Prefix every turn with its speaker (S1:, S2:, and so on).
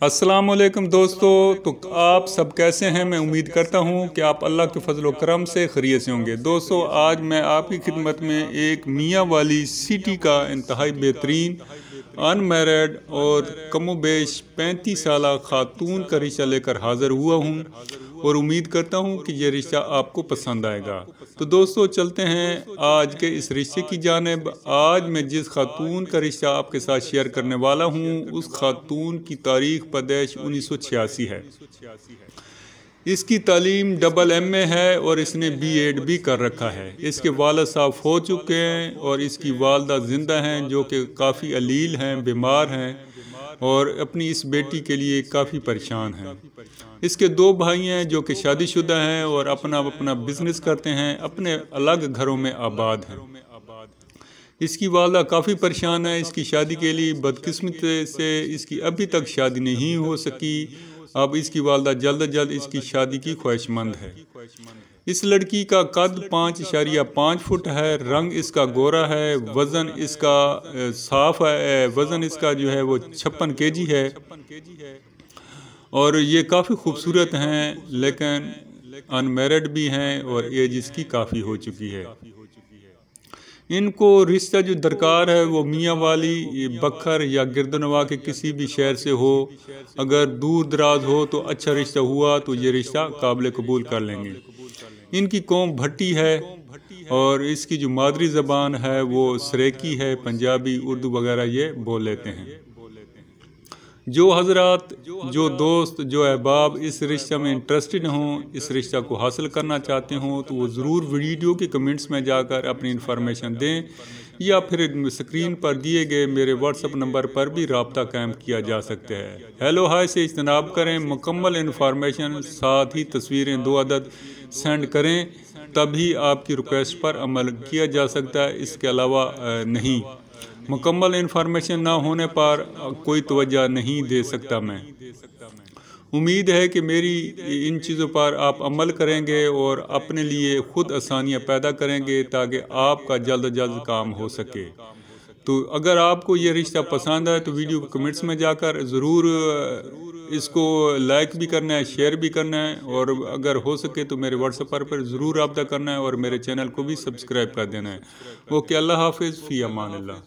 S1: السلام علیکم دوستو، تو آپ سب کیسے ہیں؟ میں امید کرتا ہوں کہ آپ اللہ کے فضل و کرم سے خیریت سے ہوں گے۔ دوستو، آج میں آپ کی خدمت میں ایک میاں والی سٹی کا انتہائی بہترین ان میرڈ اور کم و بیش 35 سالہ خاتون کا رشتہ لے کر حاضر ہوا ہوں اور امید کرتا ہوں کہ یہ رشتہ آپ کو پسند آئے گا۔ تو دوستو، چلتے ہیں آج کے اس رشتے کی جانب۔ آج میں جس خاتون کا رشتہ آپ کے ساتھ شیئر کرنے والا ہوں، اس خاتون کی تاریخ پیدائش 1986 ہے۔ اس کی تعلیم AA ہے اور اس نے B.Ed بھی کر رکھا ہے۔ اس کے والد صاحب ہو چکے ہیں اور اس کی والدہ زندہ ہیں، جو کہ کافی علیل ہیں، بیمار ہیں اور اپنی اس بیٹی کے لیے کافی پریشان ہیں۔ اس کے 2 بھائی ہیں جو کہ شادی شدہ ہیں اور اپنا بزنس کرتے ہیں، اپنے الگ گھروں میں آباد ہیں۔ اس کی والدہ کافی پریشان ہے اس کی شادی کے لیے۔ بدقسمتی سے اس کی ابھی تک شادی نہیں ہو سکی۔ اب اس کی والدہ جلد از جلد اس کی شادی کی خواہش مند ہے۔ اس لڑکی کا قد 5.5 فٹ ہے، رنگ اس کا گورا ہے، وزن اس کا صاف ہے، وزن اس کا جو ہے وہ 56 kg ہے اور یہ کافی خوبصورت ہیں، لیکن ان میرڈ بھی ہیں اور ایج اس کی کافی ہو چکی ہے۔ ان کو رشتہ جو درکار ہے وہ میاں والی بکھر یا گردنوا کے کسی بھی شہر سے ہو۔ اگر دور دراز ہو تو اچھا رشتہ ہوا تو یہ رشتہ قابل قبول کر لیں گے۔ ان کی قوم بھٹی ہے اور اس کی جو مادری زبان ہے وہ سریکی ہے، پنجابی، اردو وغیرہ یہ بول لیتے ہیں۔ جو حضرات، جو دوست، جو احباب اس رشتہ میں انٹرسٹڈ ہوں، اس رشتہ کو حاصل کرنا چاہتے ہوں، تو وہ ضرور ویڈیو کے کمنٹس میں جا کر اپنی انفارمیشن دیں یا پھر اسکرین پر دیے گئے میرے واٹس ایپ نمبر پر بھی رابطہ قائم کیا جا سکتا ہے۔ ہیلو ہائی سے اجتناب کریں، مکمل انفارمیشن ساتھ ہی تصویریں 2 عدد سینڈ کریں، تبھی آپ کی ریکویسٹ پر عمل کیا جا سکتا ہے، اس کے علاوہ نہیں۔ مکمل انفارمیشن نہ ہونے پر کوئی توجہ نہیں دے سکتا میں۔ امید ہے کہ میری ان چیزوں پر آپ عمل کریں گے اور اپنے لیے خود آسانیاں پیدا کریں گے تاکہ آپ کا جلد از جلد کام ہو سکے۔ تو اگر آپ کو یہ رشتہ پسند ہے تو ویڈیو کے کمنٹس میں جا کر ضرور اس کو لائک بھی کرنا ہے، شیئر بھی کرنا ہے اور اگر ہو سکے تو میرے واٹس ایپ پر ضرور رابطہ کرنا ہے اور میرے چینل کو بھی سبسکرائب کر دینا ہے۔ اوکے، اللہ حافظ، فی امان اللہ۔